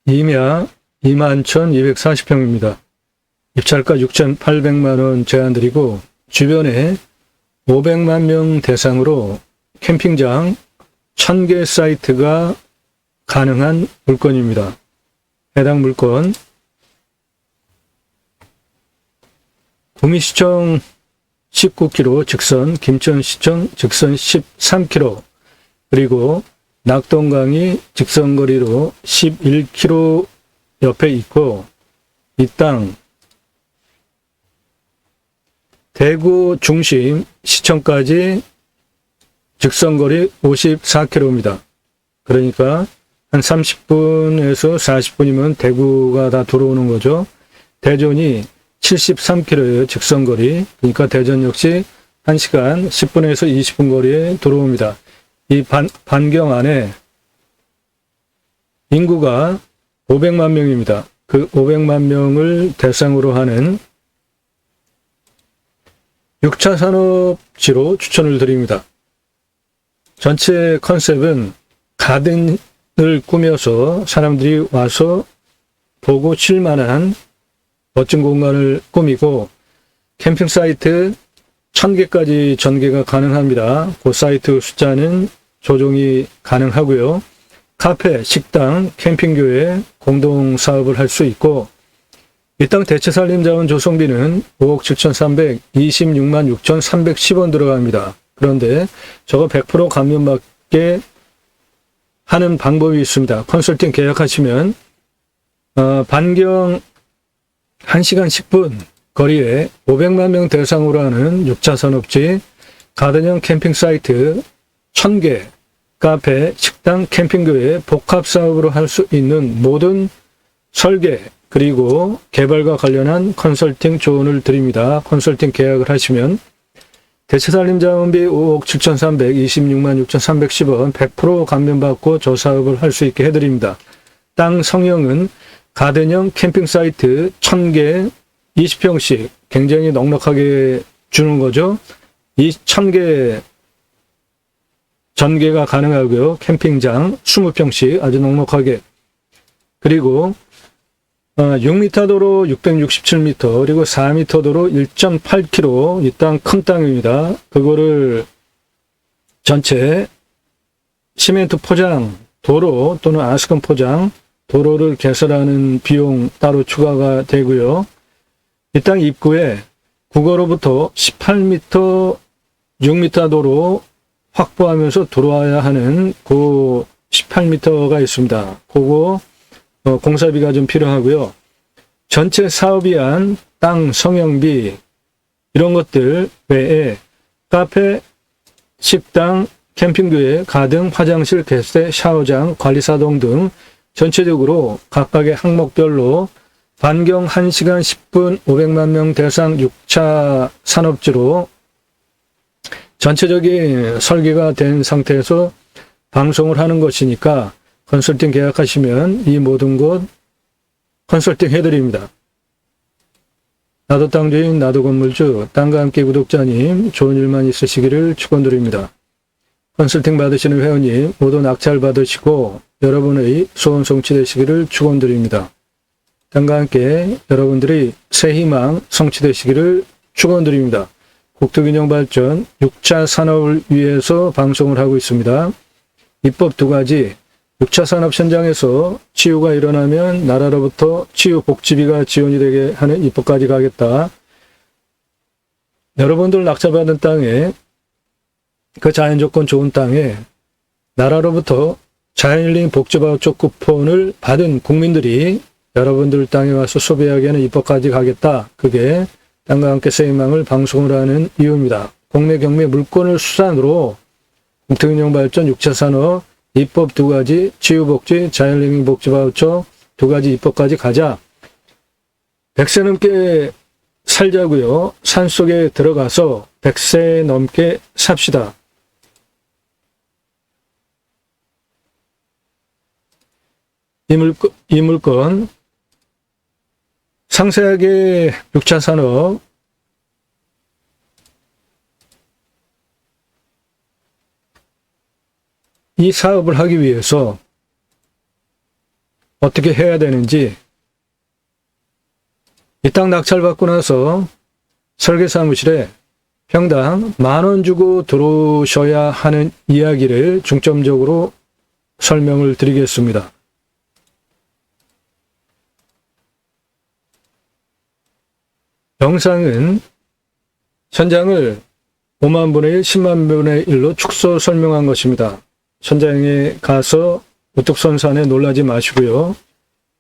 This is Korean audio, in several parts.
임야 21,240평입니다. 입찰가 6,800만 원 제한드리고 주변에 500만 명 대상으로 캠핑장 1000개 사이트가 가능한 물건입니다. 해당 물건 구미시청 19km 직선, 김천시청 직선 13km, 그리고 낙동강이 직선거리로 11km 옆에 있고, 이 땅 대구 중심 시청까지 직선거리 54km입니다. 그러니까 한 30분에서 40분이면 대구가 다 들어오는 거죠. 대전이 73km예요. 직선거리. 그러니까 대전 역시 1시간 10분에서 20분 거리에 들어옵니다. 이 반경 안에 인구가 500만 명입니다. 그 500만 명을 대상으로 하는 6차 산업지로 추천을 드립니다. 전체 컨셉은 가든을 꾸며서 사람들이 와서 보고 쉴만한 멋진 공간을 꾸미고, 캠핑 사이트 1000개까지 전개가 가능합니다. 그 사이트 숫자는 조정이 가능하고요. 카페, 식당, 캠핑교회 공동 사업을 할 수 있고, 이 땅 대체산림자원 조성비는 5억 7,326만 6,310원 들어갑니다. 그런데 저거 100% 감면받게 하는 방법이 있습니다. 컨설팅 계약하시면 반경 1시간 10분 거리에 500만 명 대상으로 하는 6차 산업지, 가든형 캠핑 사이트 1000개, 카페, 식당, 캠핑교회 복합 사업으로 할 수 있는 모든 설계 그리고 개발과 관련한 컨설팅 조언을 드립니다. 컨설팅 계약을 하시면 대체산림자원비 5억 7,326만 6,310원 100% 감면받고 저 사업을 할 수 있게 해드립니다. 땅 성형은 가든형 캠핑 사이트 1000개 20평씩 굉장히 넉넉하게 주는 거죠. 이 1000개 전개가 가능하고요. 캠핑장 20평씩 아주 넉넉하게. 그리고 6m 도로 667m, 그리고 4m 도로 1.8km, 이 땅 큰 땅입니다. 그거를 전체 시멘트 포장, 도로 또는 아스콘 포장, 도로를 개설하는 비용 따로 추가가 되고요. 이 땅 입구에 국어로부터 18m, 6m 도로 확보하면서 들어와야 하는 그 18m가 있습니다. 그거 공사비가 좀 필요하고요. 전체 사업이 한 땅 성형비 이런 것들 외에 카페, 식당, 캠핑교회, 가등, 화장실, 개세, 샤워장, 관리사동 등 전체적으로 각각의 항목별로 반경 1시간 10분 500만 명 대상 6차 산업지로 전체적인 설계가 된 상태에서 방송을 하는 것이니까 컨설팅 계약하시면 이 모든 것 컨설팅 해드립니다. 나도 땅주인, 나도 건물주, 땅과 함께 구독자님 좋은 일만 있으시기를 축원드립니다. 컨설팅 받으시는 회원님 모두 낙찰 받으시고 여러분의 소원 성취되시기를 축원드립니다. 땅과 함께 여러분들이 새 희망 성취되시기를 축원드립니다. 국토균형 발전 6차 산업을 위해서 방송을 하고 있습니다. 입법 2가지, 6차 산업 현장에서 치유가 일어나면 나라로부터 치유 복지비가 지원이 되게 하는 입법까지 가겠다. 여러분들 낙찰받은 땅에, 그 자연조건 좋은 땅에 나라로부터 자연힐링 복지바우처 쿠폰을 받은 국민들이 여러분들 땅에 와서 소비하게 하는 입법까지 가겠다. 그게 땅과 함께 새 희망을 방송을 하는 이유입니다. 공매 경매 물권을 수단으로 국토균형 발전 6차 산업 입법 2가지, 치유복지, 자연힐링 복지바우처 2가지 입법까지 가자. 100세 넘게 살자고요. 산속에 들어가서 100세 넘게 삽시다. 이 물건 상세하게 6차 산업 이 사업을 하기 위해서 어떻게 해야 되는지, 이 땅 낙찰받고 나서 설계사무실에 평당 10,000원 주고 들어오셔야 하는 이야기를 중점적으로 설명을 드리겠습니다. 영상은 현장을 5만 분의 1, 10만 분의 1로 축소 설명한 것입니다. 현장에 가서 우뚝선산에 놀라지 마시고요.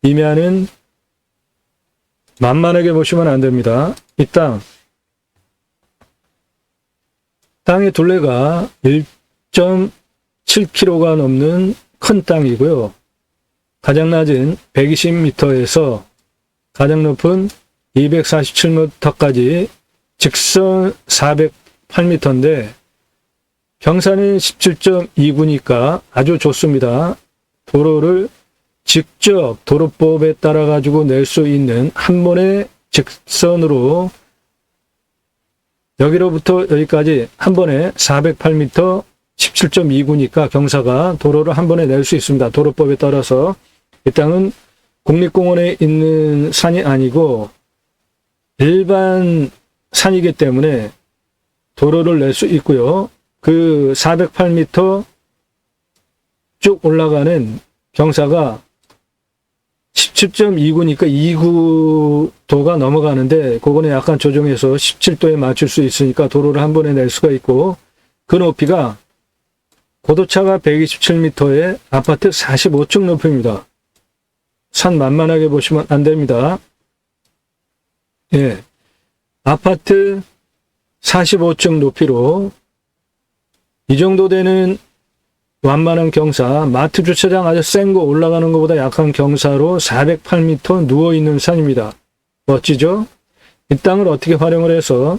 이면은 만만하게 보시면 안 됩니다. 이 땅의 둘레가 1.7km가 넘는 큰 땅이고요. 가장 낮은 120m에서 가장 높은 247m까지 직선 408m인데 경사는 17.2구니까 아주 좋습니다. 도로를 직접 도로법에 따라 가지고 낼 수 있는 한 번의 직선으로 여기로부터 여기까지 한 번에 408m 17.2구니까 경사가 도로를 한 번에 낼 수 있습니다. 도로법에 따라서. 이 땅은 국립공원에 있는 산이 아니고 일반 산이기 때문에 도로를 낼 수 있고요. 그 408m 쭉 올라가는 경사가 17.2구니까 2구도가 넘어가는데 그거는 약간 조정해서 17도에 맞출 수 있으니까 도로를 한 번에 낼 수가 있고 그 높이가 고도차가 127m에 아파트 45층 높이입니다. 산 만만하게 보시면 안 됩니다. 예, 아파트 45층 높이로 이 정도 되는 완만한 경사, 마트 주차장 아주 센 거 올라가는 것보다 약한 경사로 408m 누워있는 산입니다. 멋지죠? 이 땅을 어떻게 활용을 해서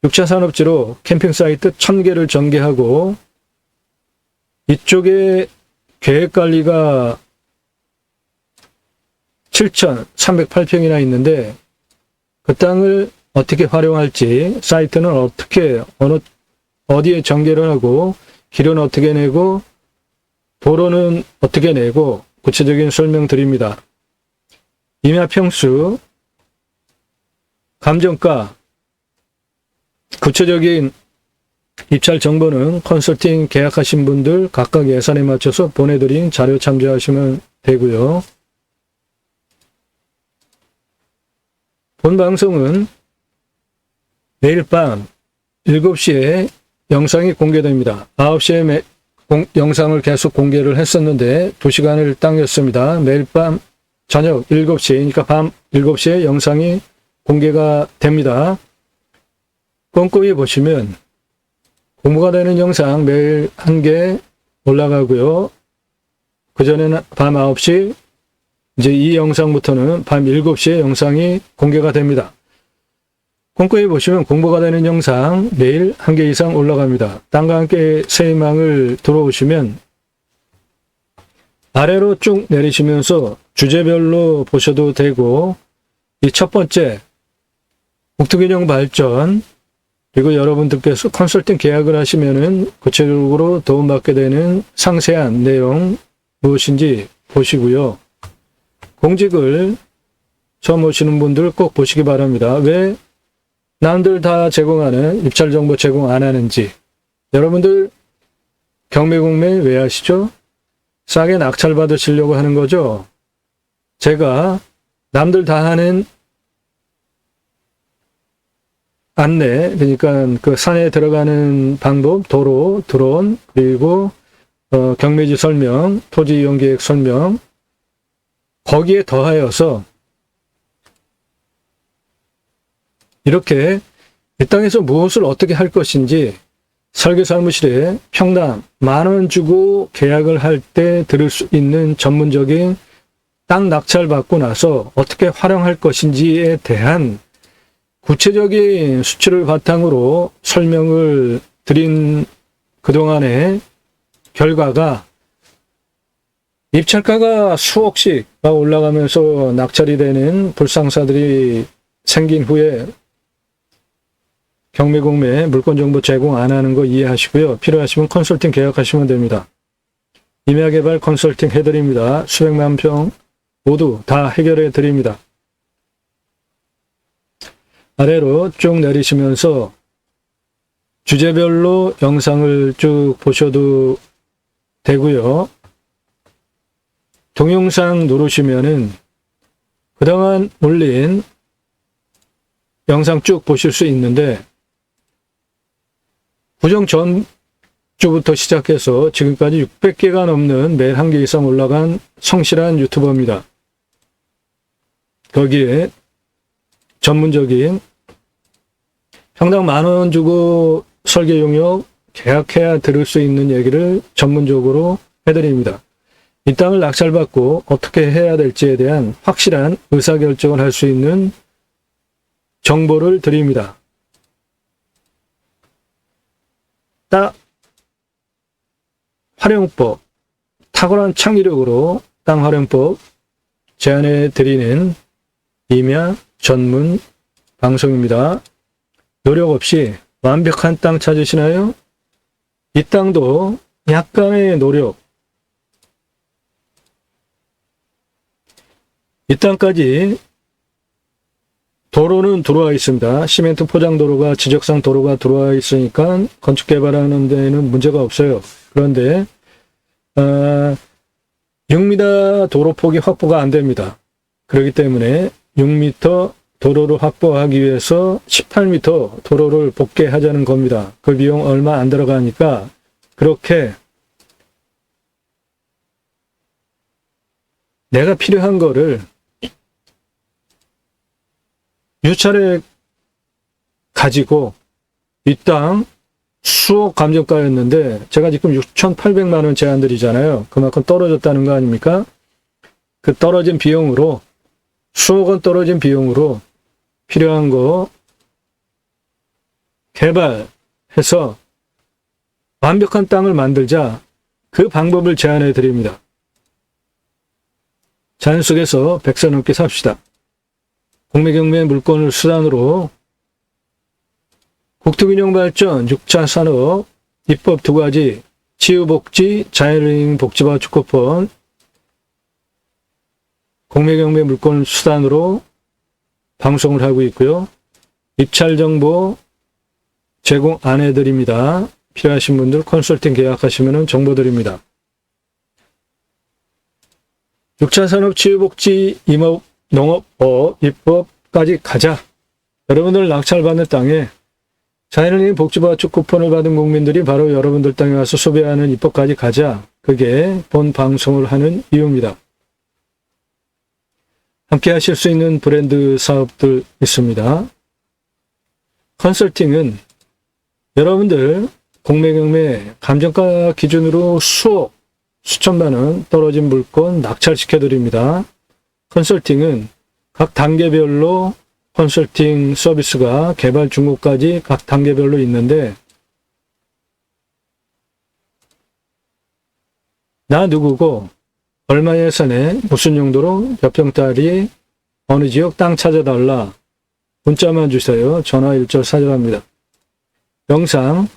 6차 산업지로 캠핑 사이트 1000개를 전개하고 이쪽에 계획관리가 7,308평이나 있는데 그 땅을 어떻게 활용할지, 사이트는 어떻게 어디에 전개를 하고 길은 어떻게 내고 도로는 어떻게 내고 구체적인 설명 드립니다. 임야평수, 감정가, 구체적인 입찰 정보는 컨설팅 계약하신 분들 각각 예산에 맞춰서 보내드린 자료 참조하시면 되고요. 본 방송은 내일 밤 7시에 영상이 공개됩니다. 9시에 영상을 계속 공개를 했었는데 2시간을 당겼습니다. 매일 밤 저녁 7시, 그러니까 밤 7시에 영상이 공개가 됩니다. 꼼꼼히 보시면 공부가 되는 영상 매일 1개 올라가고요. 그전에는 밤 9시, 이제 이 영상부터는 밤 7시에 영상이 공개가 됩니다. 꼼꼼히 보시면 공부가 되는 영상 매일 1개 이상 올라갑니다. 땅과 함께 새 희망을 들어오시면 아래로 쭉 내리시면서 주제별로 보셔도 되고 이 첫 번째 국토균형 발전 그리고 여러분들께서 컨설팅 계약을 하시면은 구체적으로 도움받게 되는 상세한 내용 무엇인지 보시고요. 공직을 처음 오시는 분들 꼭 보시기 바랍니다. 왜 남들 다 제공하는 입찰 정보 제공 안 하는지. 여러분들 경매공매 왜 하시죠? 싸게 낙찰 받으시려고 하는 거죠? 제가 남들 다 하는 안내, 그러니까 그 산에 들어가는 방법, 도로, 드론, 그리고 경매지 설명, 토지 이용 계획 설명, 거기에 더하여서 이렇게 이 땅에서 무엇을 어떻게 할 것인지 설계사무실에 평당 10,000원 주고 계약을 할 때 들을 수 있는 전문적인 땅 낙찰 받고 나서 어떻게 활용할 것인지에 대한 구체적인 수치를 바탕으로 설명을 드린 그동안의 결과가 입찰가가 수억씩 올라가면서 낙찰이 되는 불상사들이 생긴 후에 경매공매 물건정보 제공 안 하는 거 이해하시고요. 필요하시면 컨설팅 계약하시면 됩니다. 임야개발 컨설팅 해드립니다. 수백만 평 모두 다 해결해 드립니다. 아래로 쭉 내리시면서 주제별로 영상을 쭉 보셔도 되고요. 동영상 누르시면은 그동안 올린 영상 쭉 보실 수 있는데, 구정 전주부터 시작해서 지금까지 600개가 넘는 매일 1개 이상 올라간 성실한 유튜버입니다. 거기에 전문적인 평당 10,000원 주고 설계 용역 계약해야 들을 수 있는 얘기를 전문적으로 해드립니다. 이 땅을 낙찰받고 어떻게 해야 될지에 대한 확실한 의사결정을 할 수 있는 정보를 드립니다. 땅 활용법, 탁월한 창의력으로 땅 활용법 제안해 드리는 임야 전문 방송입니다. 노력 없이 완벽한 땅 찾으시나요? 이 땅도 약간의 노력, 이 땅까지 도로는 들어와 있습니다. 시멘트 포장 도로가, 지적상 도로가 들어와 있으니까 건축 개발하는 데는 문제가 없어요. 그런데 6m 도로폭이 확보가 안 됩니다. 그렇기 때문에 6m 도로를 확보하기 위해서 18m 도로를 복개하자는 겁니다. 그 비용 얼마 안 들어가니까 그렇게 내가 필요한 거를 유찰에 가지고 이 땅 수억 감정가였는데 제가 지금 6,800만 원 제안 드리잖아요. 그만큼 떨어졌다는 거 아닙니까? 그 떨어진 비용으로, 수억 원 떨어진 비용으로 필요한 거 개발해서 완벽한 땅을 만들자, 그 방법을 제안해 드립니다. 자연 속에서 100세 넘게 삽시다. 공매경매 물건을 수단으로 국토균형발전, 6차 산업, 입법 2가지, 치유복지, 자연여행 복지와 축구권, 공매경매 물건을 수단으로 방송을 하고 있고요. 입찰 정보 제공 안 해드립니다. 필요하신 분들 컨설팅 계약하시면 정보 드립니다. 6차 산업, 치유복지, 임업, 농업법, 입법까지 가자. 여러분들 낙찰받는 땅에 자연인 복지와 축구폰을 받은 국민들이 바로 여러분들 땅에 와서 소비하는 입법까지 가자. 그게 본 방송을 하는 이유입니다. 함께 하실 수 있는 브랜드 사업들 있습니다. 컨설팅은 여러분들 공매경매 감정가 기준으로 수억, 수천만 원 떨어진 물건 낙찰시켜 드립니다. 컨설팅은 각 단계별로 컨설팅 서비스가 개발 중고까지 각 단계별로 있는데, 나 누구고 얼마 예산에 무슨 용도로 몇 평짜리 어느 지역 땅 찾아달라. 문자만 주세요. 전화 1절 사절합니다. 영상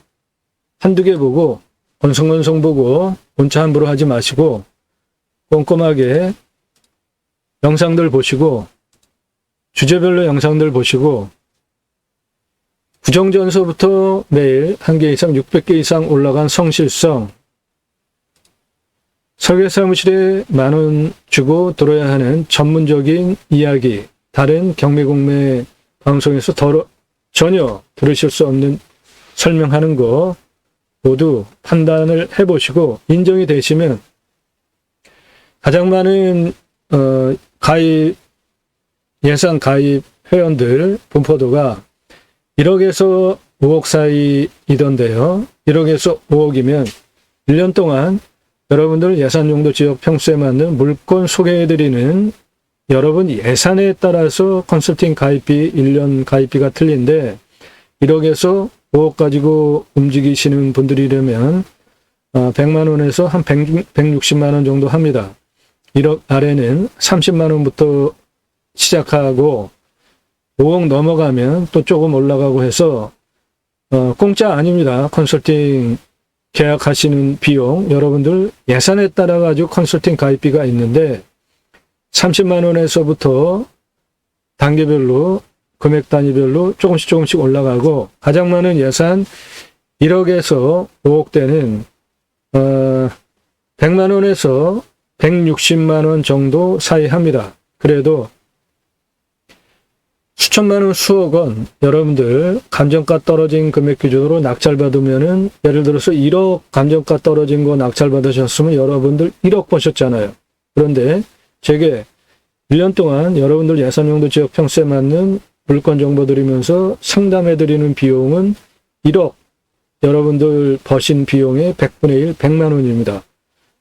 한두 개 보고 건성건성 보고 문자 함부로 하지 마시고 꼼꼼하게 영상들 보시고 주제별로 영상들 보시고 구정전서부터 매일 1개 이상 600개 이상 올라간 성실성, 설계사무실에 10,000원 주고 들어야 하는 전문적인 이야기, 다른 경매공매 방송에서 전혀 들으실 수 없는 설명하는 거 모두 판단을 해보시고 인정이 되시면 가장 많은 예상 가입 회원들 분포도가 1억에서 5억 사이이던데요. 1억에서 5억이면 1년 동안 여러분들 예산 용도 지역 평수에 맞는 물건 소개해드리는 여러분 예산에 따라서 컨설팅 가입비, 1년 가입비가 틀린데 1억에서 5억 가지고 움직이시는 분들이라면 100만 원에서 한 160만 원 정도 합니다. 1억 아래는 30만 원부터 시작하고 5억 넘어가면 또 조금 올라가고 해서 공짜 아닙니다. 컨설팅 계약하시는 비용, 여러분들 예산에 따라 가지고 컨설팅 가입비가 있는데 30만 원에서부터 단계별로 금액 단위별로 조금씩 올라가고 가장 많은 예산 1억에서 5억대는 100만 원에서 160만 원 정도 사이 합니다. 그래도 수천만 원, 수억 원 여러분들 감정가 떨어진 금액 기준으로 낙찰받으면은 예를 들어서 1억 감정가 떨어진 거 낙찰받으셨으면 여러분들 1억 버셨잖아요. 그런데 제게 1년 동안 여러분들 예산용도 지역 평수에 맞는 물건 정보 드리면서 상담해드리는 비용은 1억 여러분들 버신 비용의 100분의 1, 100만 원입니다.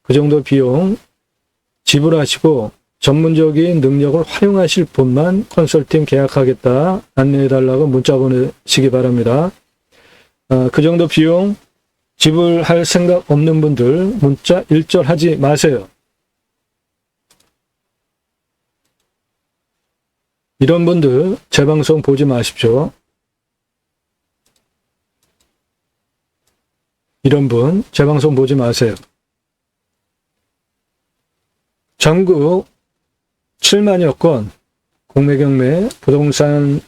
그 정도 비용 지불하시고 전문적인 능력을 활용하실 분만 컨설팅 계약하겠다 안내해달라고 문자 보내시기 바랍니다. 그 정도 비용 지불할 생각 없는 분들 문자 일절하지 마세요. 이런 분들 제 방송 보지 마십시오. 이런 분 제 방송 보지 마세요. 전국 7만여 건 공매경매 부동산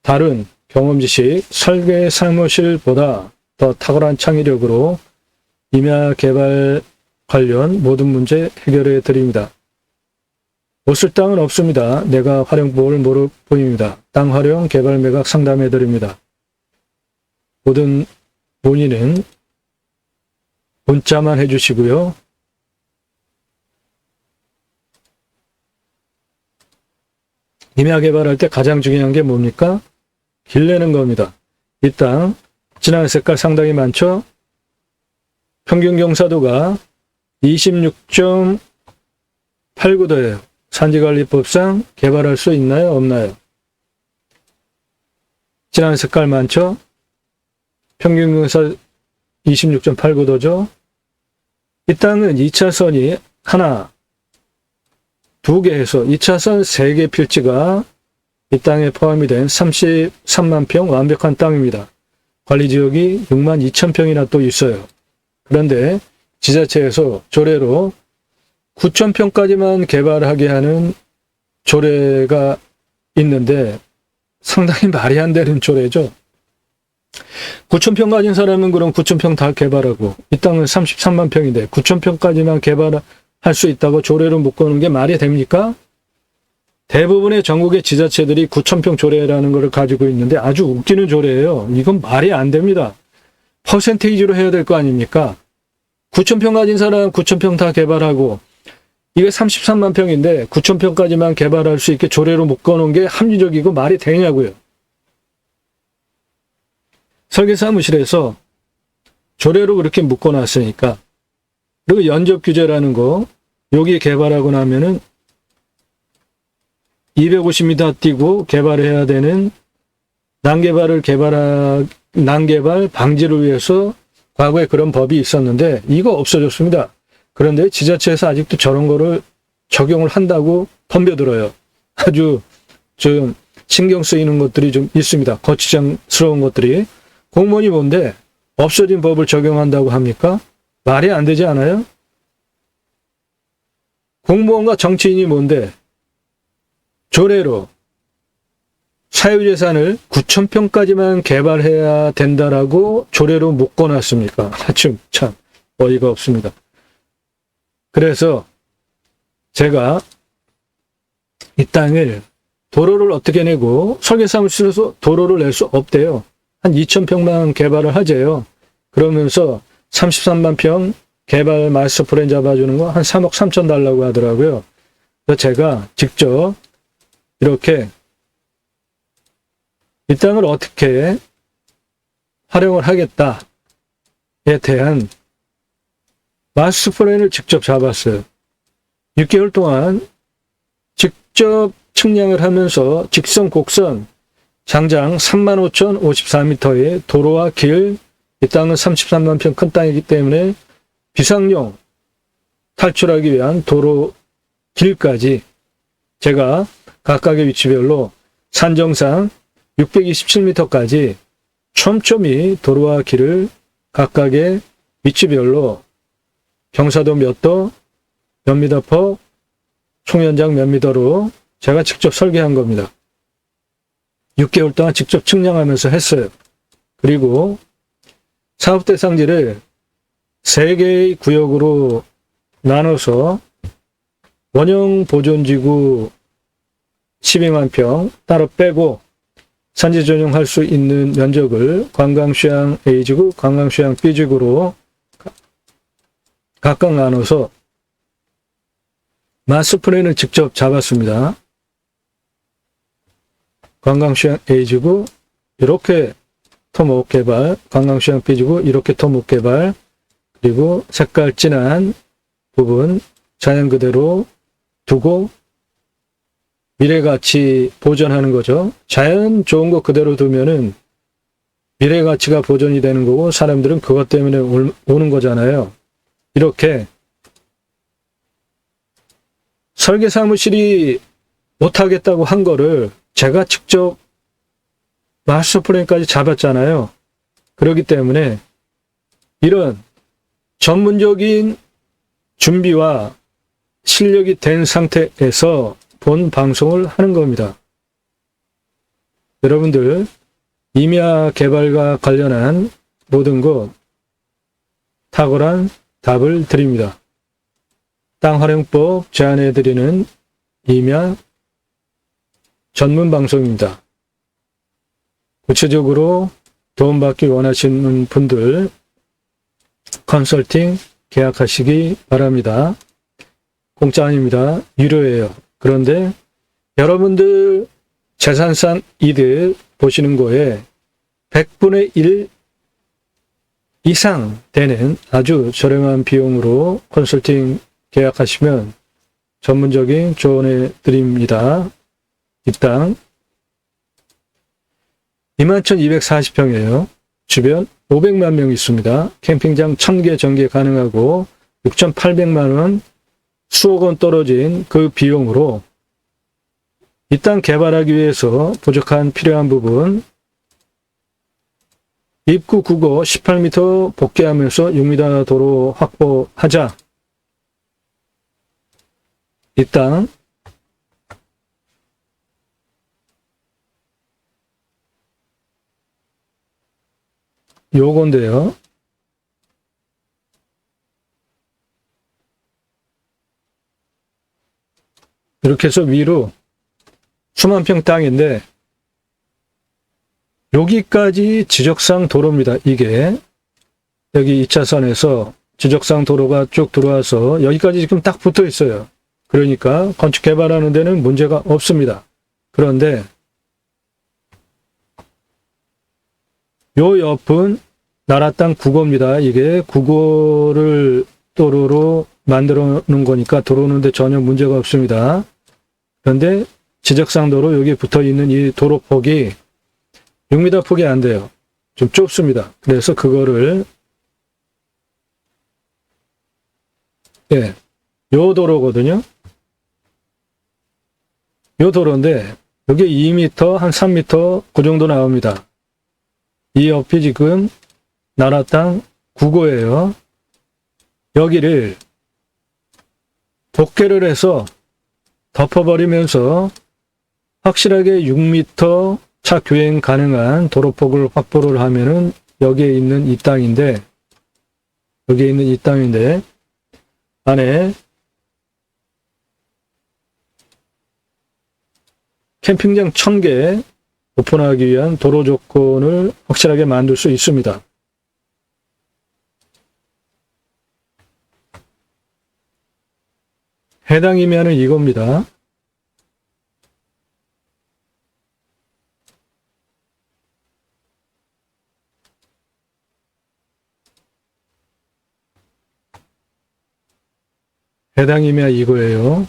다른 경험지식 설계 사무실보다 더 탁월한 창의력으로 임야 개발 관련 모든 문제 해결해 드립니다. 못 쓸 땅은 없습니다. 내가 활용법을 모르 보입니다. 땅 활용 개발 매각 상담해 드립니다. 모든 문의는 문자만 해주시고요. 임야 개발할 때 가장 중요한 게 뭡니까? 길 내는 겁니다. 이 땅 진한 색깔 상당히 많죠? 평균 경사도가 26.89도예요. 산지관리법상 개발할 수 있나요? 없나요? 진한 색깔 많죠? 평균 경사 26.89도죠? 이 땅은 2차선이 하나, 2개 해서 2차선 3개 필지가 이 땅에 포함이 된 33만 평 완벽한 땅입니다. 관리지역이 6만 2천 평이나 또 있어요. 그런데 지자체에서 조례로 9천 평까지만 개발하게 하는 조례가 있는데 상당히 말이 안 되는 조례죠. 9천 평 가진 사람은 그럼 9천 평 다 개발하고 이 땅은 33만 평인데 9천 평까지만 개발할 수 있다고 조례로 묶어놓은 게 말이 됩니까? 대부분의 전국의 지자체들이 9천 평 조례라는 것을 가지고 있는데 아주 웃기는 조례예요. 이건 말이 안 됩니다. 퍼센테이지로 해야 될 거 아닙니까? 9천 평 가진 사람 9천 평 다 개발하고 이게 33만 평인데 9천 평까지만 개발할 수 있게 조례로 묶어놓은 게 합리적이고 말이 되냐고요. 설계사무실에서 조례로 그렇게 묶어놨으니까 그리고 연접 규제라는 거 여기 개발하고 나면은 250m 뛰고 개발해야 되는 난개발 방지를 위해서 과거에 그런 법이 있었는데 이거 없어졌습니다. 그런데 지자체에서 아직도 저런 거를 적용을 한다고 덤벼들어요. 아주 좀 신경 쓰이는 것들이 좀 있습니다. 거추장스러운 것들이. 공무원이 뭔데 없어진 법을 적용한다고 합니까? 말이 안 되지 않아요? 공무원과 정치인이 뭔데 조례로 사유재산을 9천 평까지만 개발해야 된다라고 조례로 묶어놨습니까? 참 어이가 없습니다. 그래서 제가 이 땅을 도로를 어떻게 내고 설계사무실에서 도로를 낼 수 없대요. 한 2천 평만 개발을 하재요. 그러면서 33만 평 개발 마스터 플랜 잡아주는 거 한 3억 3천 달라고 하더라고요. 그래서 제가 직접 이렇게 이 땅을 어떻게 활용을 하겠다에 대한 마스터 플랜을 직접 잡았어요. 6개월 동안 직접 측량을 하면서 직선 곡선 장장 35,054m의 도로와 길, 이 땅은 33만 평 큰 땅이기 때문에 비상용 탈출하기 위한 도로 길까지 제가 각각의 위치별로 산정상 627m까지 촘촘히 도로와 길을 각각의 위치별로 경사도 몇 도, 몇 미터 폭, 총연장 몇 미터로 제가 직접 설계한 겁니다. 6개월 동안 직접 측량하면서 했어요. 그리고 사업 대상지를 3개의 구역으로 나눠서 원형 보존지구 12만 평 따로 빼고 산지 전용할 수 있는 면적을 관광휴양 A지구, 관광휴양 B지구로 각각 나눠서 마스터 플랜을 직접 잡았습니다. 관광휴양 A지구 이렇게 토목 개발, 관광휴양 B지구 이렇게 토목 개발, 그리고 색깔 진한 부분 자연 그대로 두고 미래가치 보존하는 거죠. 자연 좋은 거 그대로 두면은 미래가치가 보존이 되는 거고 사람들은 그것 때문에 오는 거잖아요. 이렇게 설계사무실이 못하겠다고 한 거를 제가 직접 마스터 플랜까지 잡았잖아요. 그렇기 때문에 이런 전문적인 준비와 실력이 된 상태에서 본 방송을 하는 겁니다. 여러분들 임야 개발과 관련한 모든 것 탁월한 답을 드립니다. 땅활용법 제안해드리는 임야 전문 방송입니다. 구체적으로 도움받기 원하시는 분들 컨설팅 계약하시기 바랍니다. 공짜 아닙니다. 유료예요. 그런데 여러분들 재산상 이득 보시는 거에 100분의 1 이상 되는 아주 저렴한 비용으로 컨설팅 계약하시면 전문적인 조언해 드립니다. 이 땅 21,240평이에요. 주변 500만 명 있습니다. 캠핑장 1000개 전개 가능하고 6,800만 원 수억 원 떨어진 그 비용으로 이 땅 개발하기 위해서 부족한 필요한 부분 입구 국어 18m 복귀하면서 6m 도로 확보하자. 이 땅 요건데요. 이렇게 해서 위로 수만 평 땅인데 여기까지 지적상 도로입니다. 이게 여기 2차선에서 지적상 도로가 쭉 들어와서 여기까지 지금 딱 붙어 있어요. 그러니까 건축 개발하는 데는 문제가 없습니다. 그런데 요 옆은 나라 땅 국어입니다. 이게 국어를 도로로 만들어 놓은 거니까 들어오는데 전혀 문제가 없습니다. 그런데 지적상 도로 여기 붙어 있는 이 도로 폭이 6m 폭이 안 돼요. 좀 좁습니다. 그래서 그거를 요 도로거든요. 요 도로인데 여기 2m 한 3m 그 정도 나옵니다. 이 옆이 지금 나라 땅 국어예요. 여기를 복개를 해서 덮어버리면서 확실하게 6m 차 교행 가능한 도로폭을 확보를 하면은 여기에 있는 이 땅인데 안에 캠핑장 1000개 오픈하기 위한 도로 조건을 확실하게 만들 수 있습니다. 해당 임야는 이겁니다. 해당 임야 이거예요.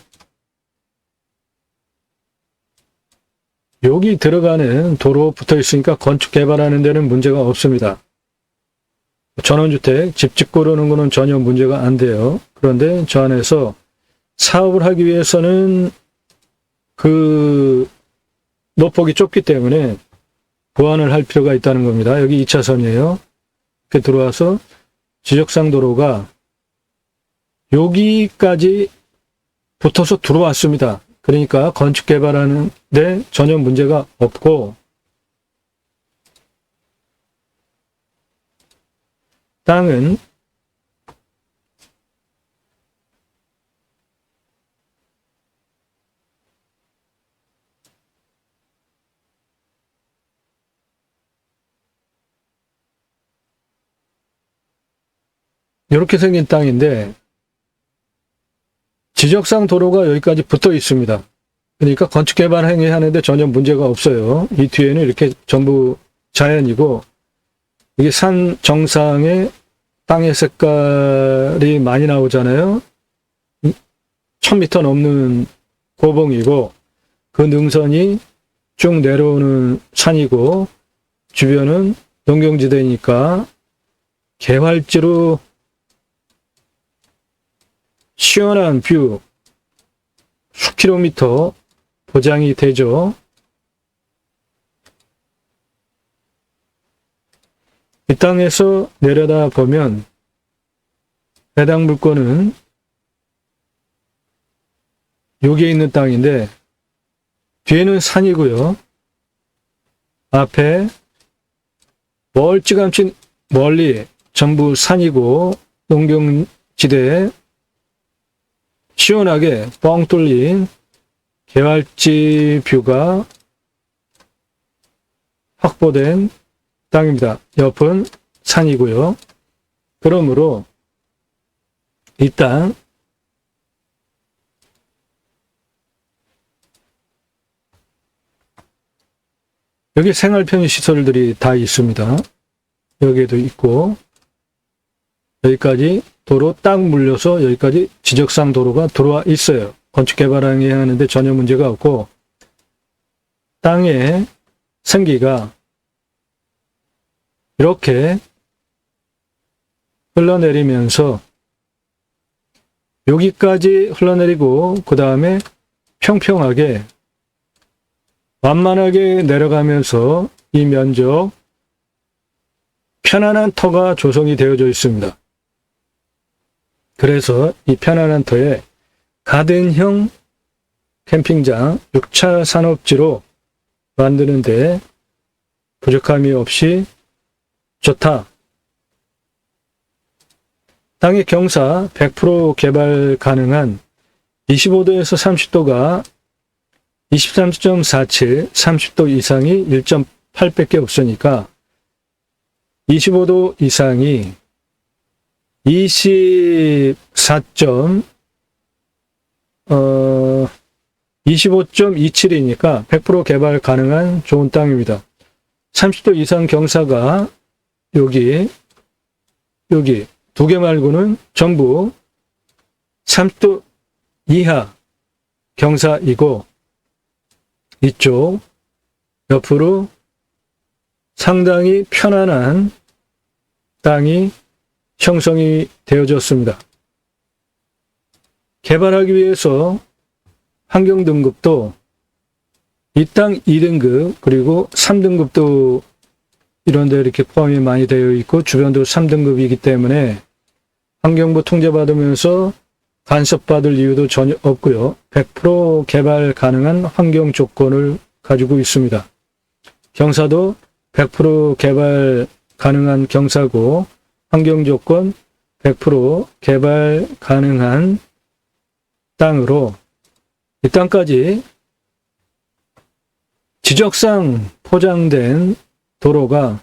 여기 들어가는 도로 붙어 있으니까 건축 개발하는 데는 문제가 없습니다. 전원주택 집 짓고 그러는 거는 전혀 문제가 안 돼요. 그런데 저 안에서 사업을 하기 위해서는 그 노폭이 좁기 때문에 보완을 할 필요가 있다는 겁니다. 여기 2차선이에요. 이렇게 들어와서 지적상 도로가 여기까지 붙어서 들어왔습니다. 그러니까 건축 개발하는 데 전혀 문제가 없고, 땅은 이렇게 생긴 땅인데 지적상 도로가 여기까지 붙어 있습니다. 그러니까 건축 개발 행위하는데 전혀 문제가 없어요. 이 뒤에는 이렇게 전부 자연이고, 이게 산 정상에 땅의 색깔이 많이 나오잖아요. 1000m 넘는 고봉이고, 그 능선이 쭉 내려오는 산이고, 주변은 농경지대니까 개활지로 시원한 뷰 수킬로미터 보장이 되죠. 이 땅에서 내려다 보면 해당 물건은 여기에 있는 땅인데 뒤에는 산이고요. 앞에 멀찌감치 멀리 전부 산이고 농경지대에 시원하게 뻥 뚫린 개활지 뷰가 확보된 땅입니다. 옆은 산이고요. 그러므로 이 땅 여기 생활 편의 시설들이 다 있습니다. 여기에도 있고, 여기까지 도로 딱 물려서 여기까지 지적상 도로가 들어와 있어요. 건축 개발행위 하는데 전혀 문제가 없고, 땅의 생기가 이렇게 흘러내리면서 여기까지 흘러내리고 그 다음에 평평하게 완만하게 내려가면서 이 면적 편안한 터가 조성이 되어져 있습니다. 그래서 이 편안한 터에 가든형 캠핑장 6차 산업지로 만드는데 부족함이 없이 좋다. 땅의 경사 100% 개발 가능한 25도에서 30도가 23.47, 30도 이상이 1.8밖에 없으니까 25도 이상이 25.27이니까 100% 개발 가능한 좋은 땅입니다. 30도 이상 경사가 여기 두 개 말고는 전부 30도 이하 경사이고, 이쪽 옆으로 상당히 편안한 땅이 형성이 되어졌습니다. 개발하기 위해서 환경등급도 이 땅 2등급 그리고 3등급도 이런 데 이렇게 포함이 많이 되어 있고, 주변도 3등급이기 때문에 환경부 통제받으면서 간섭받을 이유도 전혀 없고요. 100% 개발 가능한 환경 조건을 가지고 있습니다. 경사도 100% 개발 가능한 경사고, 환경 조건 100% 개발 가능한 땅으로 이 땅까지 지적상 포장된 도로가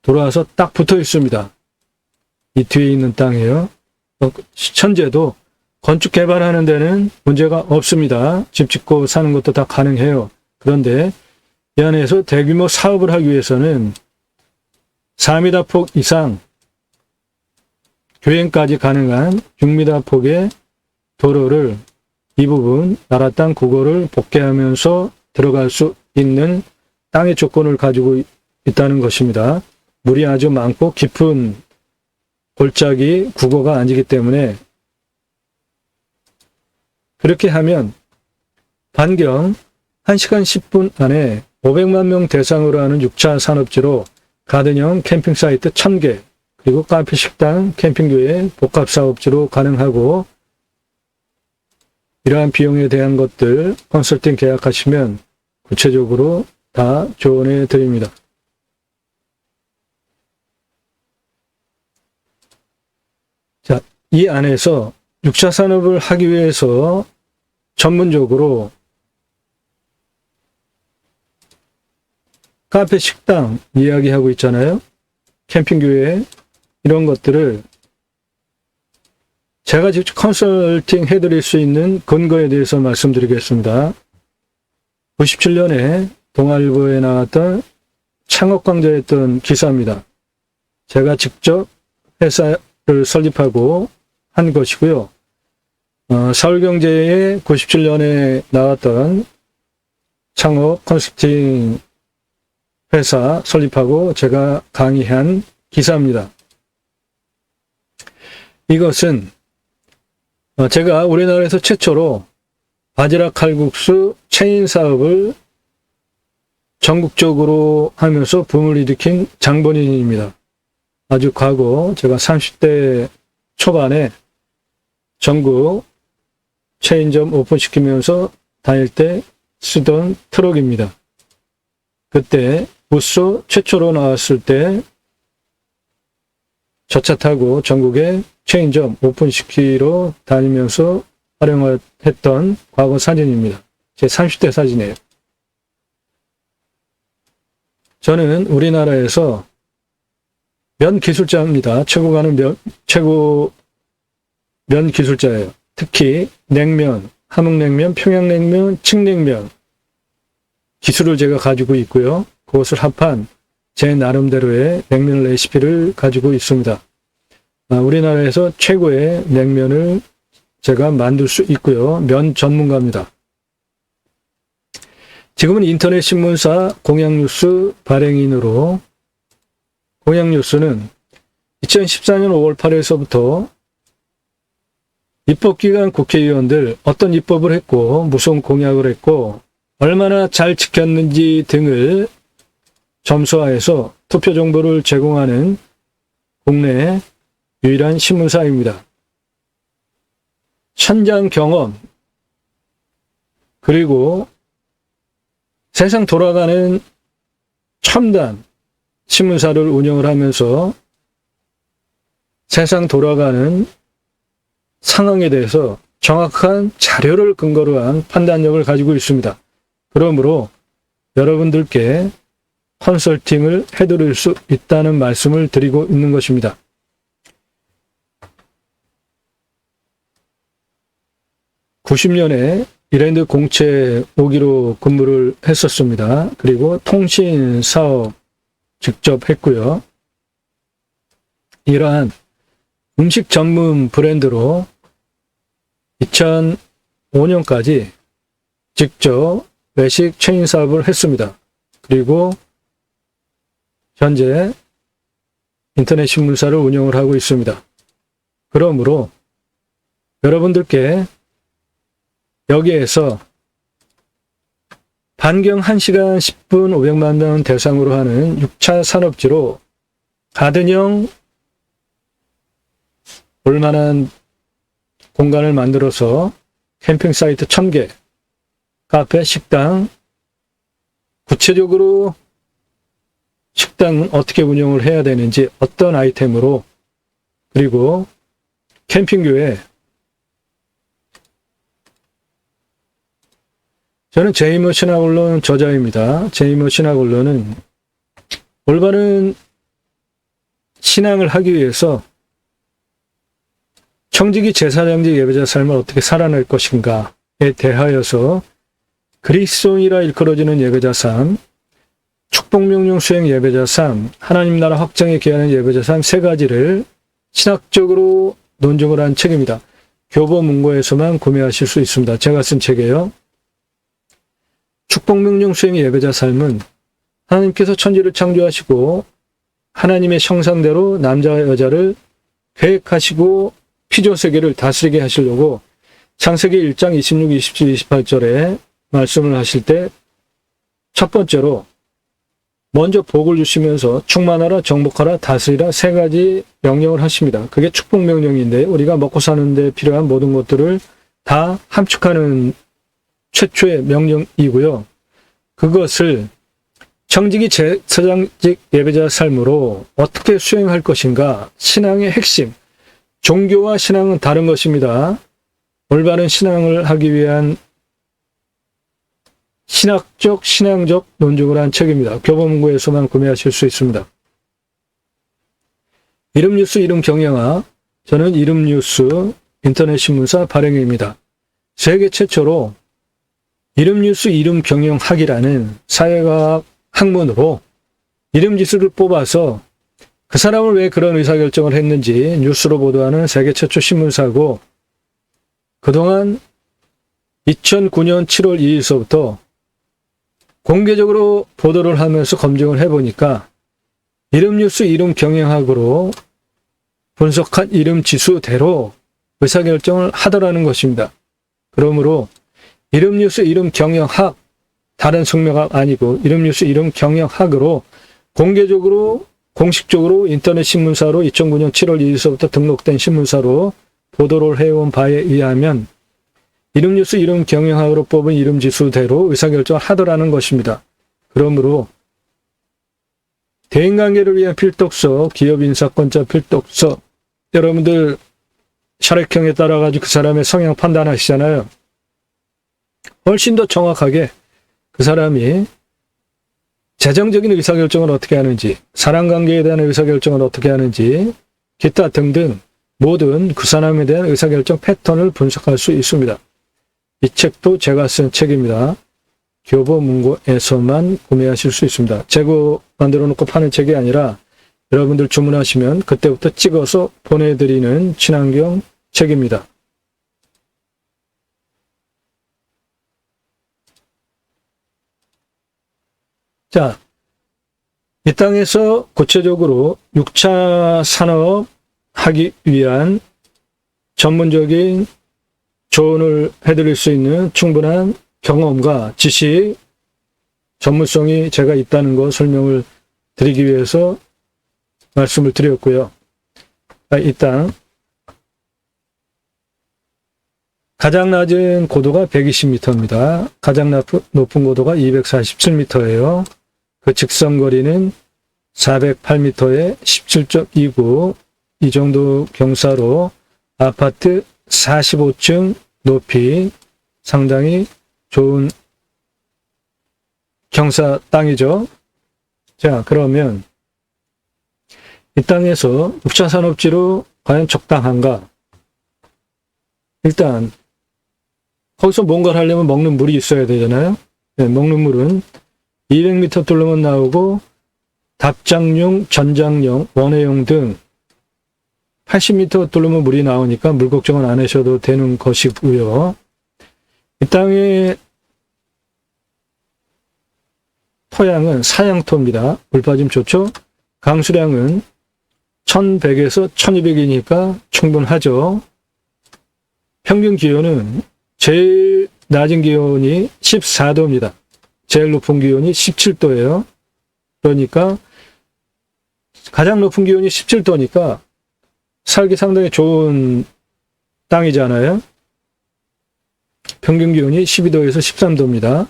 돌아와서 딱 붙어 있습니다. 이 뒤에 있는 땅이에요. 현재도 건축 개발하는 데는 문제가 없습니다. 집 짓고 사는 것도 다 가능해요. 그런데 이 안에서 대규모 사업을 하기 위해서는 4m 폭 이상 교행까지 가능한 6m 폭의 도로를 이 부분 나라 땅 국어를 복개하면서 들어갈 수 있는 땅의 조건을 가지고 있다는 것입니다. 물이 아주 많고 깊은 골짜기 국어가 아니기 때문에 그렇게 하면 반경 1시간 10분 안에 500만 명 대상으로 하는 6차 산업지로 가든형 캠핑 사이트 1000개, 그리고 카페, 식당, 캠핑교회 복합사업지로 가능하고, 이러한 비용에 대한 것들 컨설팅 계약하시면 구체적으로 다 조언해 드립니다. 자, 이 안에서 6차 산업을 하기 위해서 전문적으로 카페, 식당 이야기하고 있잖아요. 캠핑교회 이런 것들을 제가 직접 컨설팅 해드릴 수 있는 근거에 대해서 말씀드리겠습니다. 97년에 동아일보에 나왔던 창업강좌했던 기사입니다. 제가 직접 회사를 설립하고 한 것이고요. 서울경제에 97년에 나왔던 창업 컨설팅 회사 설립하고 제가 강의한 기사입니다. 이것은 제가 우리나라에서 최초로 바지락 칼국수 체인 사업을 전국적으로 하면서 붐을 일으킨 장본인입니다. 아주 과거 제가 30대 초반에 전국 체인점 오픈시키면서 다닐 때 쓰던 트럭입니다. 그때 부스 최초로 나왔을 때 저 차 타고 전국에 체인점 오픈시키러 다니면서 활용했던 과거 사진입니다. 제 30대 사진이에요. 저는 우리나라에서 면 기술자입니다. 최고 면 기술자예요. 특히 냉면, 함흥냉면, 평양냉면, 칡냉면 기술을 제가 가지고 있고요. 그것을 합한 제 나름대로의 냉면 레시피를 가지고 있습니다. 우리나라에서 최고의 냉면을 제가 만들 수 있고요. 면 전문가입니다. 지금은 인터넷 신문사 공양뉴스 발행인으로 공양뉴스는 2014년 5월 8일서부터 입법기관 국회의원들 어떤 입법을 했고 무슨 공약을 했고 얼마나 잘 지켰는지 등을 점수화해서 투표 정보를 제공하는 국내 유일한 신문사입니다. 현장 경험 그리고 세상 돌아가는 첨단 신문사를 운영을 하면서 세상 돌아가는 상황에 대해서 정확한 자료를 근거로 한 판단력을 가지고 있습니다. 그러므로 여러분들께 컨설팅을 해드릴 수 있다는 말씀을 드리고 있는 것입니다. (90년에) 이랜드 공채 5기로 근무를 했었습니다. 그리고 통신 사업 직접 했고요. 이러한 음식 전문 브랜드로 2005년까지 직접 외식 체인 사업을 했습니다. 그리고 현재 인터넷 신문사를 운영을 하고 있습니다. 그러므로 여러분들께 여기에서 반경 1시간 10분 500만 원 대상으로 하는 6차 산업지로 가든형 볼만한 공간을 만들어서 캠핑 사이트 1000개, 카페, 식당, 구체적으로 식당은 어떻게 운영을 해야 되는지, 어떤 아이템으로, 그리고 캠핑교회, 저는 제이머 신학원론 저자입니다. 제이머 신학원론은 올바른 신앙을 하기 위해서 청지기 제사장직 예배자 삶을 어떻게 살아낼 것인가에 대하여서 그리스도인이라 일컬어지는 예배자 삶, 축복명령 수행 예배자 삶, 하나님 나라 확장에 기하는 예배자 삶 세 가지를 신학적으로 논증을 한 책입니다. 교보문고에서만 구매하실 수 있습니다. 제가 쓴 책이에요. 축복명령 수행 예배자 삶은 하나님께서 천지를 창조하시고 하나님의 형상대로 남자와 여자를 계획하시고 피조세계를 다스리게 하시려고 창세기 1장 26, 27, 28절에 말씀을 하실 때 첫 번째로 먼저 복을 주시면서 충만하라, 정복하라, 다스리라 세 가지 명령을 하십니다. 그게 축복명령인데 우리가 먹고 사는 데 필요한 모든 것들을 다 함축하는 최초의 명령이고요. 그것을 청지기 제사장직 예배자 삶으로 어떻게 수행할 것인가, 신앙의 핵심, 종교와 신앙은 다른 것입니다. 올바른 신앙을 하기 위한 신학적, 신앙적 논증을 한 책입니다. 교보문고에서만 구매하실 수 있습니다. 이름뉴스 이름경영학, 저는 이름뉴스 인터넷 신문사 발행입니다. 세계 최초로 이름뉴스 이름경영학이라는 사회과학 학문으로 이름지수를 뽑아서 그 사람을 왜 그런 의사결정을 했는지 뉴스로 보도하는 세계 최초 신문사고, 그동안 2009년 7월 2일서부터 공개적으로 보도를 하면서 검증을 해보니까 이름뉴스 이름경영학으로 분석한 이름지수대로 의사결정을 하더라는 것입니다. 그러므로 이름뉴스 이름경영학, 다른 성명학 아니고 이름뉴스 이름경영학으로 공개적으로 공식적으로 인터넷 신문사로 2009년 7월 2일서부터 등록된 신문사로 보도를 해온 바에 의하면 이름뉴스 이름경영학으로 뽑은 이름지수대로 의사결정을 하더라는 것입니다. 그러므로 대인관계를 위한 필독서, 기업인사권자 필독서, 여러분들 혈액형에 따라가지고 그 사람의 성향 판단하시잖아요. 훨씬 더 정확하게 그 사람이 재정적인 의사결정을 어떻게 하는지, 사랑관계에 대한 의사결정을 어떻게 하는지, 기타 등등 모든 그 사람에 대한 의사결정 패턴을 분석할 수 있습니다. 이 책도 제가 쓴 책입니다. 교보문고에서만 구매하실 수 있습니다. 재고 만들어 놓고 파는 책이 아니라 여러분들 주문하시면 그때부터 찍어서 보내드리는 친환경 책입니다. 자, 이 땅에서 구체적으로 6차 산업 하기 위한 전문적인 조언을 해드릴 수 있는 충분한 경험과 지식, 전문성이 제가 있다는 거 설명을 드리기 위해서 말씀을 드렸고요. 이 땅 가장 낮은 고도가 120m입니다. 가장 높은 고도가 247m예요. 그 직선거리는 408m에 17.29, 이 정도 경사로 아파트 45층 높이, 상당히 좋은 경사 땅이죠. 자, 그러면 이 땅에서 6차 산업지로 과연 적당한가? 일단 거기서 뭔가를 하려면 먹는 물이 있어야 되잖아요. 네, 먹는 물은 200m 뚫으면 나오고 답장용, 전장용, 원해용 등 80m 뚫으면 물이 나오니까 물 걱정은 안 하셔도 되는 것이고요. 이 땅의 토양은 사양토입니다. 물 빠짐 좋죠? 강수량은 1100에서 1200이니까 충분하죠. 평균 기온은 제일 낮은 기온이 14도입니다. 제일 높은 기온이 17도예요. 그러니까 가장 높은 기온이 17도니까 살기 상당히 좋은 땅이잖아요. 평균 기온이 12도에서 13도입니다.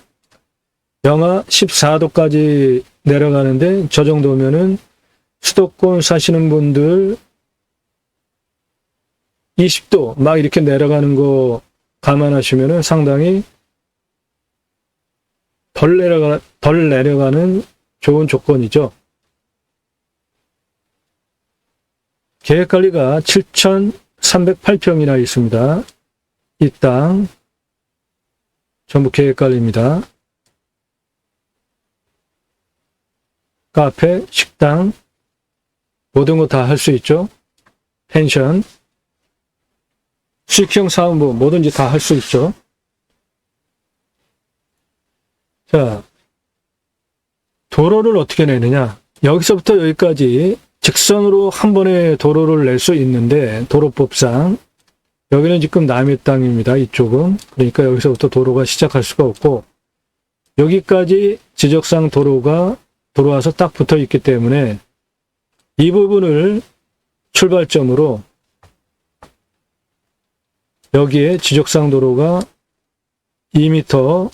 영하 14도까지 내려가는데 저 정도면은 수도권 사시는 분들 20도 막 이렇게 내려가는 거 감안하시면은 상당히 덜 내려가는 좋은 조건이죠. 계획관리가 7,308평이나 있습니다. 이 땅 전부 계획관리입니다. 카페, 식당 모든 거 다 할 수 있죠. 펜션, 수익형 사업부 뭐든지 다 할 수 있죠. 자, 도로를 어떻게 내느냐. 여기서부터 여기까지 직선으로 한 번에 도로를 낼 수 있는데 도로법상 여기는 지금 남의 땅입니다. 이쪽은. 그러니까 여기서부터 도로가 시작할 수가 없고 여기까지 지적상 도로가 들어와서 딱 붙어 있기 때문에 이 부분을 출발점으로 여기에 지적상 도로가 2m에서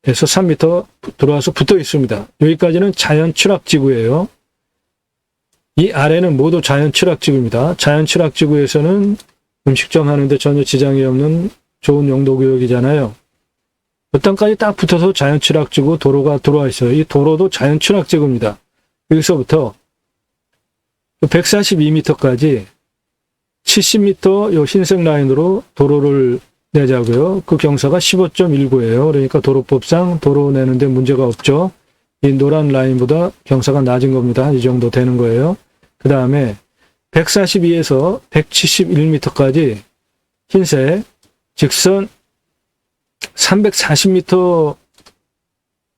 3m 들어와서 붙어 있습니다. 여기까지는 자연 취락지구예요. 이 아래는 모두 자연 취락지구입니다. 자연 취락지구에서는 음식점 하는데 전혀 지장이 없는 좋은 용도구역이잖아요. 그 땅까지 딱 붙어서 자연 취락지구 도로가 들어와 있어요. 이 도로도 자연 취락지구입니다. 여기서부터 142m까지 70m 요 흰색 라인으로 도로를 내자고요. 그 경사가 15.19예요. 그러니까 도로법상 도로 내는데 문제가 없죠. 이 노란 라인보다 경사가 낮은 겁니다. 이 정도 되는 거예요. 그 다음에 142에서 171m까지 흰색 직선 340m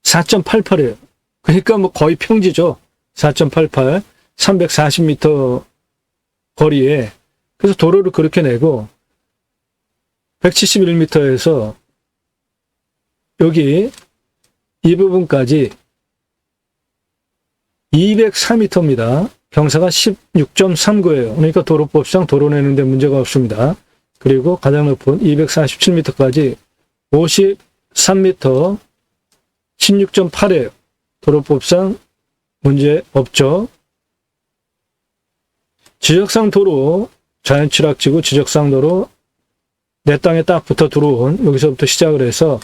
4.88이에요. 그러니까 뭐 거의 평지죠. 4.88, 340m 거리에. 그래서 도로를 그렇게 내고 171m에서 여기 이 부분까지 204m입니다. 경사가 16.39예요. 그러니까 도로법상 도로 내는데 문제가 없습니다. 그리고 가장 높은 247m까지 53m 16.8이에요. 도로법상 문제 없죠. 지적상 도로, 자연 취락지구 지적상 도로 내 땅에 딱 붙어 들어온 여기서부터 시작을 해서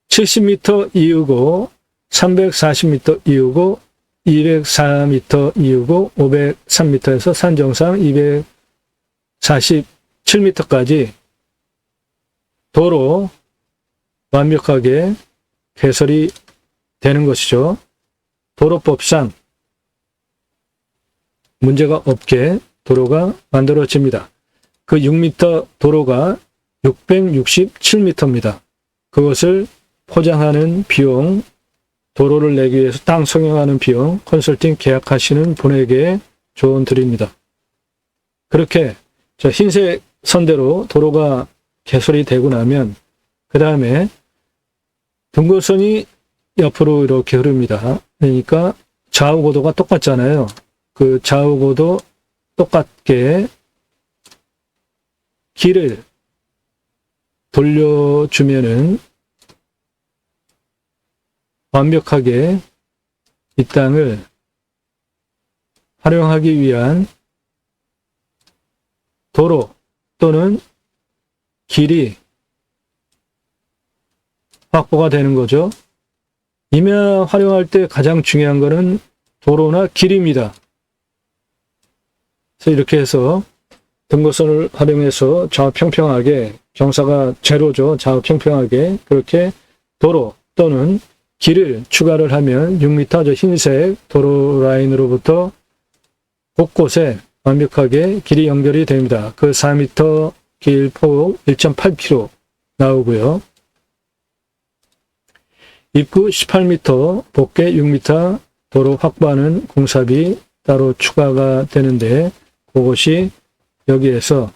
70m 이후고 340m 이후고 204m 이후고 503m에서 산정상 247m까지 도로 완벽하게 개설이 되는 것이죠. 도로법상 문제가 없게 도로가 만들어집니다. 그 6m 도로가 667m입니다. 그것을 포장하는 비용, 도로를 내기 위해서 땅 성형하는 비용, 컨설팅 계약하시는 분에게 조언 드립니다. 그렇게 저 흰색 선대로 도로가 개설이 되고 나면 그 다음에 등고선이 옆으로 이렇게 흐릅니다. 그러니까 좌우고도가 똑같잖아요. 그 좌우고도 똑같게 길을 돌려주면은 완벽하게 이 땅을 활용하기 위한 도로 또는 길이 확보가 되는 거죠. 임야 활용할 때 가장 중요한 것은 도로나 길입니다. 그래서 이렇게 해서 등고선을 활용해서 좌우평평하게, 경사가 제로죠. 좌우평평하게 그렇게 도로 또는 길을 추가를 하면 6m 저 흰색 도로 라인으로부터 곳곳에 완벽하게 길이 연결이 됩니다. 그 4m 길 폭 1.8km 나오고요. 입구 18m, 복개 6m 도로 확보하는 공사비 따로 추가가 되는데 그것이 여기에서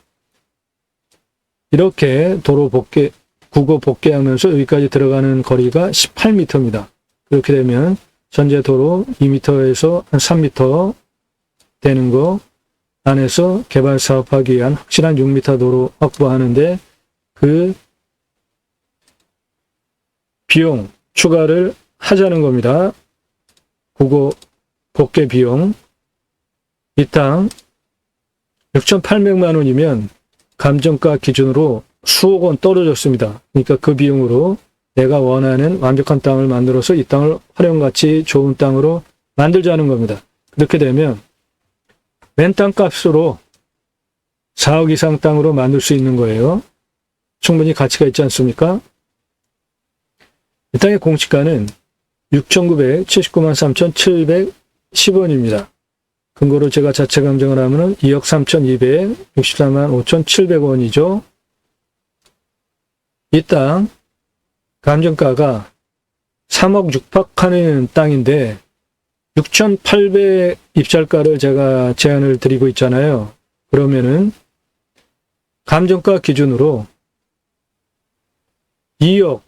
이렇게 도로 복개, 국어 복개하면서 여기까지 들어가는 거리가 18m입니다. 그렇게 되면 전제 도로 2m에서 한 3m 되는 거 안에서 개발 사업하기 위한 확실한 6m 도로 확보하는데 그 비용 추가를 하자는 겁니다. 국어 복개 비용. 이 땅 6,800만 원이면 감정가 기준으로 수억 원 떨어졌습니다. 그러니까 그 비용으로 내가 원하는 완벽한 땅을 만들어서 이 땅을 활용가치 좋은 땅으로 만들자는 겁니다. 그렇게 되면 맨 땅값으로 4억 이상 땅으로 만들 수 있는 거예요. 충분히 가치가 있지 않습니까? 이 땅의 공시가는 6,979만 3,710원입니다. 근거로 제가 자체 감정을 하면 2억 3,264만 5,700원이죠. 이 땅 감정가가 3억 육박하는 땅인데 6,800 입찰가를 제가 제안을 드리고 있잖아요. 그러면은 감정가 기준으로 2억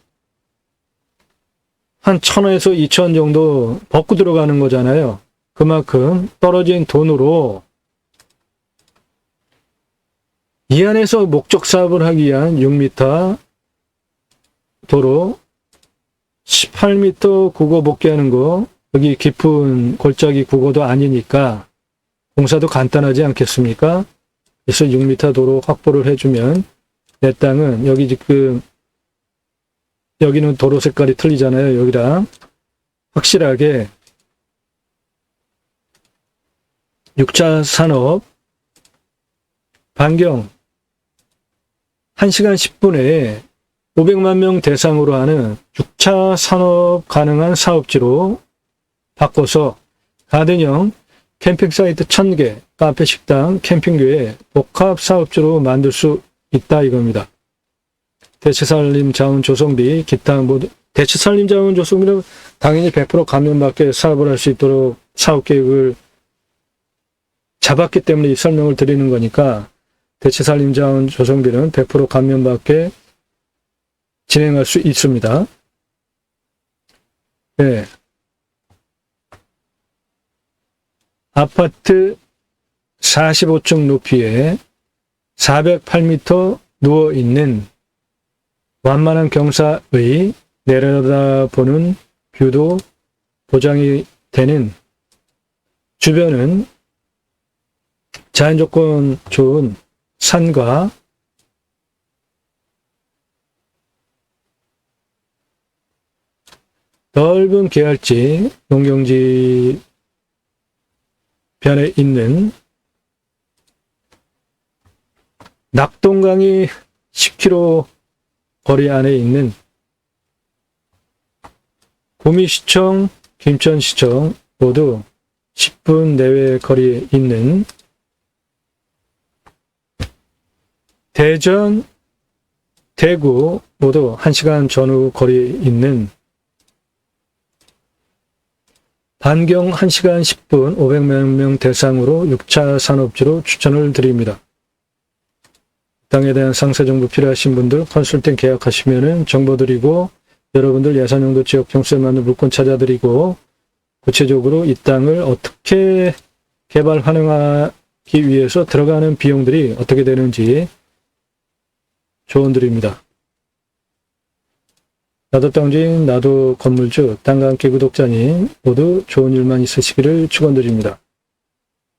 한 1,000원에서 2,000원 정도 벗고 들어가는 거잖아요. 그만큼 떨어진 돈으로 이 안에서 목적 사업을 하기 위한 6m 도로, 18m 국어 복귀하는 거, 여기 깊은 골짜기 국어도 아니니까 공사도 간단하지 않겠습니까? 그래서 6m 도로 확보를 해주면 내 땅은 여기 지금 여기는 도로 색깔이 틀리잖아요. 여기랑 확실하게 6차 산업 반경 1시간 10분에 500만 명 대상으로 하는 6차 산업 가능한 사업지로 바꿔서 가든형 캠핑 사이트 1000개, 카페, 식당, 캠핑교회 복합 사업지로 만들 수 있다 이겁니다. 대체산림 자원 조성비, 기타 모두 대체산림 자원 조성비는 당연히 100% 감면받게 사업을 할 수 있도록 사업 계획을 잡았기 때문에 이 설명을 드리는 거니까 대체산림 자원 조성비는 100% 감면받게 진행할 수 있습니다. 네. 아파트 45층 높이에 408m 누워있는 완만한 경사의 내려다보는 뷰도 보장이 되는 주변은 자연조건 좋은 산과 넓은 계알지 농경지 변에 있는 낙동강이 10km 거리 안에 있는 구미시청, 김천시청 모두 10분 내외 거리에 있는 대전, 대구 모두 1시간 전후 거리에 있는 반경 1시간 10분 500만 명 대상으로 6차 산업지로 추천을 드립니다. 땅에 대한 상세 정보 필요하신 분들 컨설팅 계약하시면은 정보 드리고 여러분들 예산용도 지역 평수에 맞는 물건 찾아드리고 구체적으로 이 땅을 어떻게 개발 환영하기 위해서 들어가는 비용들이 어떻게 되는지 조언 드립니다. 나도 땅주인, 나도 건물주, 땅과 함께 구독자님 모두 좋은 일만 있으시기를 축원드립니다.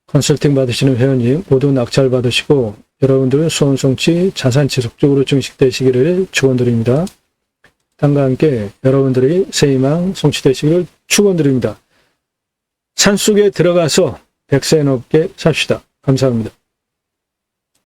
컨설팅 받으시는 회원님 모두 낙찰 받으시고 여러분들은 소원 성취, 자산 지속적으로 증식되시기를 축원드립니다. 땅과 함께 여러분들의 새희망 성취되시기를 축원드립니다. 산속에 들어가서 100세 넘게 삽시다. 감사합니다.